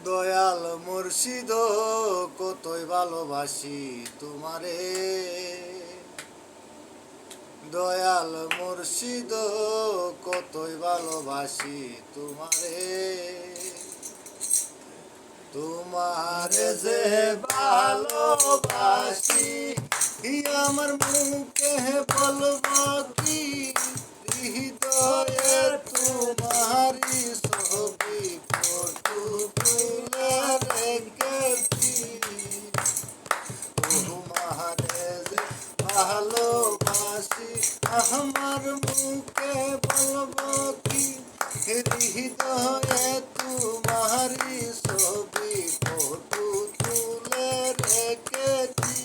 দয়াল মুর্শিদ কতই ভালোবাসি তোমারে, দয়াল মুর্শিদ কতই ভালোবাসি তোমারে। তোমারে যে ভালোবাসি আমার মুখে বলবো কি, হৃদয়ে তোমারি ছবি ফটো তুলে রেখেছি। তোমারে যে ভালোবাসি আমার মুখে বলবো কি, হৃদয়ে তোমারি ছবি ফটো তুলে রেখেছি।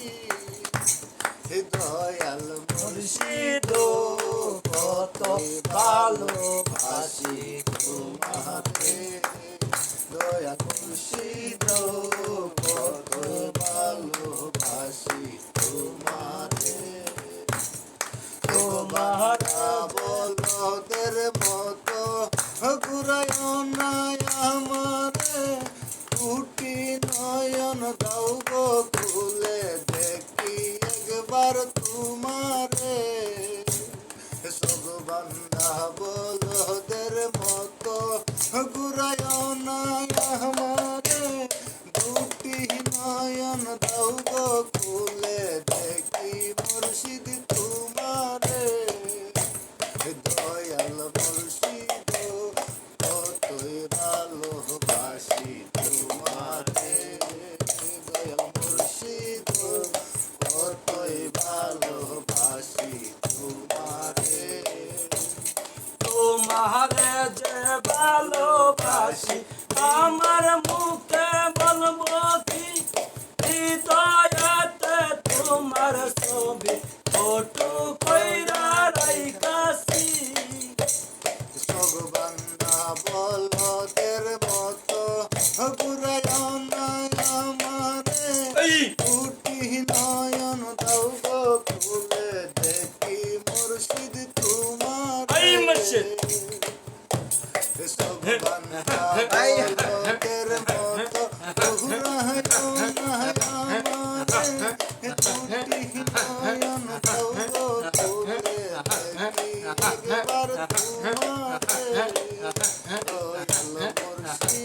দয়াল মুর্শিদ কত ভালোবাসি তোমারে, দয়াল মুর্শিদ কত ভালোবাসি তোমারে। তোমার বলদের মতো ঘুরায় না আমারে, দুটি নয়ন দাও গো খুলে দেখি একবার তোমারে। সগবান্ধা বলদের মতো ঘুরায় না আমারে, দুটি নয়ন দাও গো খুলে দেখি মুর্শিদ তোমারে। দয়াল মুর্শিদ কতই ভালোবাসি তোমারে, দয়াল মুর্শিদ কতই ভালোবাসি তোমারে। তোমারে যে ভালোবাসি আমার মুখে বলবো কি, হৃদয়তে তোমার ছবি ফটো কইরা রাইখাছি। সগবান্ধা বলদের মতো ঘুরায় না আমারে, দুটি নয়ন দাও গো খুলে দেখি মুর্শিদ তোমারে। সগবান্ধা বলদের মতো ঘুরায় না আমারে, দুটি নয়ন দাও গো খুলে দেখি একবার তোমারে। দয়াল মুর্শিদ